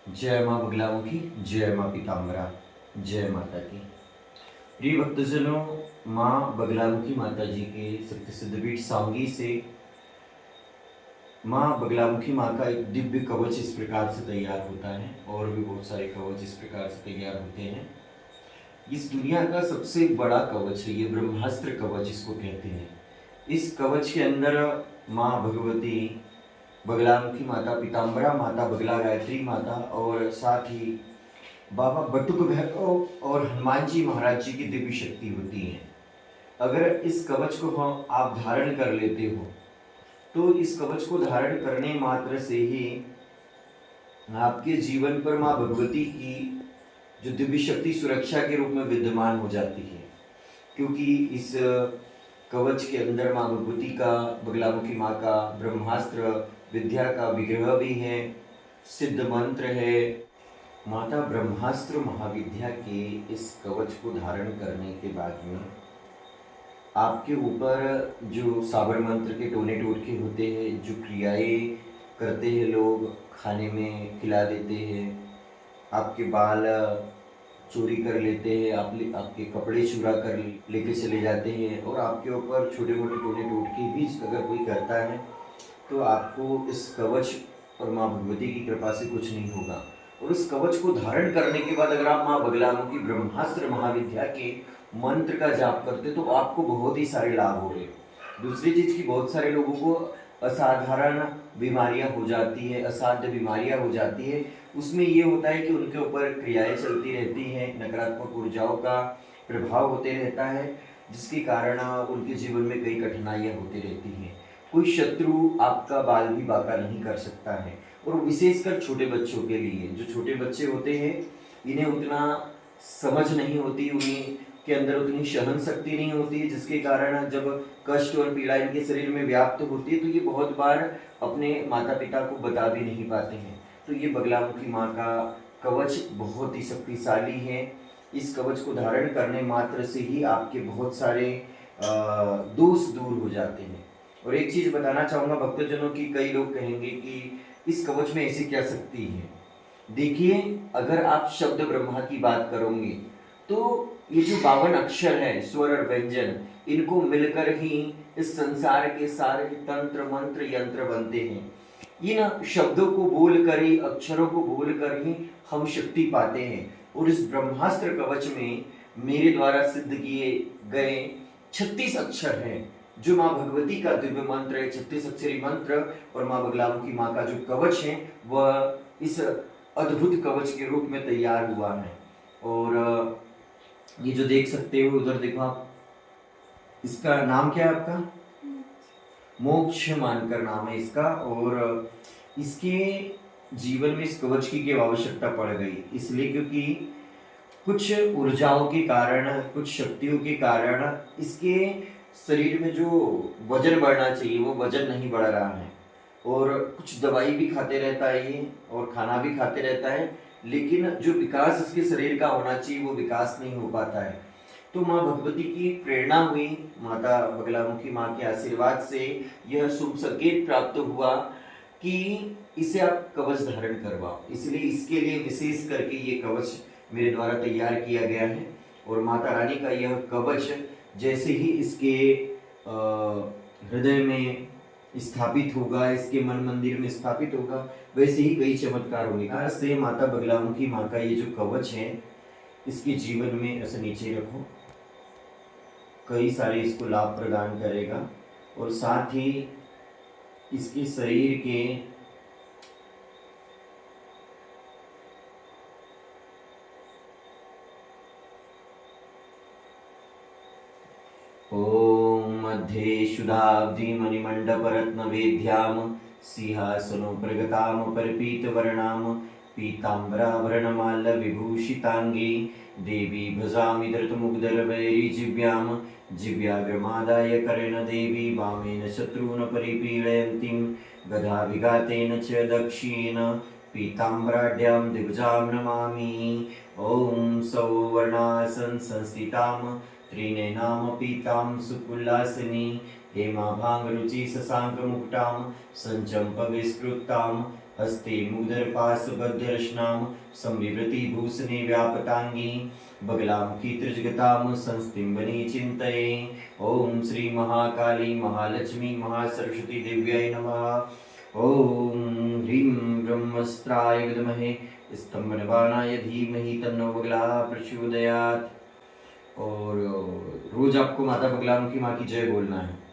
जय माँ बगलामुखी, जय माँ पीताम्बरा, जय माता की। प्रिय भक्तजनों, माँ बगलामुखी माता जी के सत्य सिद्धपीठ सांगी से माँ बगलामुखी माँ का एक दिव्य कवच इस प्रकार से तैयार होता है और भी बहुत सारे कवच इस प्रकार से तैयार होते हैं। इस दुनिया का सबसे बड़ा कवच है ये ब्रह्मास्त्र कवच इसको कहते हैं। इस कवच के अंदर माँ भगवती बगलामुखी माता, पीताम्बरा माता, बगला गायत्री माता और साथ ही बाबा बटुक भैरव और हनुमान जी महाराज जी की दिव्य शक्ति होती है। अगर इस कवच को आप धारण कर लेते हो तो इस कवच को धारण करने मात्र से ही आपके जीवन पर माँ भगवती की जो दिव्य शक्ति सुरक्षा के रूप में विद्यमान हो जाती है। क्योंकि इस कवच के अंदर माँ भगवती का, बगलामुखी माँ का ब्रह्मास्त्र विद्या का विग्रह भी है, सिद्ध मंत्र है। माता ब्रह्मास्त्र महाविद्या के इस कवच को धारण करने के बाद में आपके ऊपर जो साबर मंत्र के टोने टोटके होते हैं, जो क्रियाएं करते हैं लोग, खाने में खिला देते हैं, आपके बाल चोरी कर लेते हैं, आपके कपड़े चुरा कर लेके चले जाते हैं और आपके ऊपर छोटे मोटे टोने टोटके भी अगर कोई करता है तो आपको इस कवच और माँ भगवती की कृपा से कुछ नहीं होगा। और इस कवच को धारण करने के बाद अगर आप माँ बगलामुखी ब्रह्मास्त्र महाविद्या के मंत्र का जाप करते तो आपको बहुत ही सारे लाभ हो गए। दूसरी चीज की बहुत सारे लोगों को असाधारण बीमारियां हो जाती है, असाध्य बीमारियां हो जाती है। उसमें ये होता है कि उनके ऊपर क्रियाएं चलती रहती हैं, नकारात्मक ऊर्जाओं का प्रभाव होते रहता है, जिसके कारण उनके जीवन में कई कठिनाइयां होती रहती हैं। कोई शत्रु आपका बाल भी बांका नहीं कर सकता है। और विशेषकर छोटे बच्चों के लिए, जो छोटे बच्चे होते हैं इन्हें उतना समझ नहीं होती, उन्हें के अंदर उतनी सहन शक्ति नहीं होती है, जिसके कारण जब कष्ट और पीड़ा इनके शरीर में व्याप्त होती है तो ये बहुत बार अपने माता पिता को बता भी नहीं पाते हैं। तो ये बगलामुखी माँ का कवच बहुत ही शक्तिशाली है। इस कवच को धारण करने मात्र से ही आपके बहुत सारे दोष दूर हो जाते हैं। और एक चीज बताना चाहूंगा भक्तजनों की, कई लोग कहेंगे कि इस कवच में ऐसी क्या शक्ति है। देखिए, अगर आप शब्द ब्रह्मा की बात करोगे तो ये जो 52 अक्षर है, स्वर और व्यंजन, इनको मिलकर ही इस संसार के सारे तंत्र मंत्र यंत्र बनते हैं। इन शब्दों को बोलकर ही, अक्षरों को बोलकर ही हम शक्ति पाते हैं। और इस ब्रह्मास्त्र कवच में मेरे द्वारा सिद्ध किए गए 36 अक्षर हैं, जो माँ भगवती का दिव्य मंत्र है, 36 अक्षरी मंत्र। और माँ बगलामुखी माँ का जो कवच है वह इस अद्भुत कवच के रूप में तैयार हुआ है। और ये जो देख सकते हो, उधर देखो आप, इसका नाम क्या है आपका? मोक्ष मानकर नाम है इसका। और इसके जीवन में इस कवच की क्यों आवश्यकता पड़ गई? इसलिए क्योंकि कुछ ऊर्जाओं के कारण, कुछ शक्तियों के कारण इसके शरीर में जो वजन बढ़ना चाहिए वो वजन नहीं बढ़ रहा है। और कुछ दवाई भी खाते रहता है ये, और खाना भी खाते रहता है, लेकिन जो विकास इसके शरीर का होना चाहिए वो विकास नहीं हो पाता है। तो माँ भगवती की प्रेरणा हुई, माता बगलामुखी माँ के आशीर्वाद से यह शुभ संकेत प्राप्त हुआ कि इसे आप कवच धारण करवाओ। इसलिए इसके लिए विशेष करके ये कवच मेरे द्वारा तैयार किया गया है। और माता रानी का यह कवच जैसे ही इसके हृदय में स्थापित होगा, इसके मन मंदिर में स्थापित होगा, वैसे ही कई चमत्कार होंगे। आज से माता बगलामुखी माँ का ये जो कवच है इसके जीवन में, ऐसे नीचे रखो, कई सारे इसको लाभ प्रदान करेगा। और साथ ही इसके शरीर के ओम मध्ये शुद्धाब्धि मणिमंडपरत्नवेद्याम सिंहासनो प्रगताम परिपीतवर्णाम पीताम्बराभरणमाल्य विभूषितांगी देवी भजामि धृतमुग्धरवैरिजिव्याम जिव्याग्रमादाय करेण देवी वामेन शत्रून् परिपीडयन्तीं गदा विघातेन च दक्षिणेन पीताम्बराढ्यां दिवजां नमामि। ॐ सौवर्णासन संस्थितां त्रिनयनां पीतां सुकुलासिनी हेमाभाङ्गरुचि शशाङ्कमुकुटां सञ्चम्पविस्कृतां हस्ते मुग्धरपासबद्धरश्नाम संविवृति भूषणे व्यापतांगी बगलामुखी त्रिजगताम संस्तिम्बनी चिंतये। ओम श्री महाकाली महालक्ष्मी महासरस्वती दिव्याय नमः। ओम ह्रीं ब्रह्मस्त्राय विद्महे स्तंभनवानाय धीमहि तन्नो बगला प्रचोदयात्। और रोज आपको माता बगलामुखी माँ की जय बोलना है।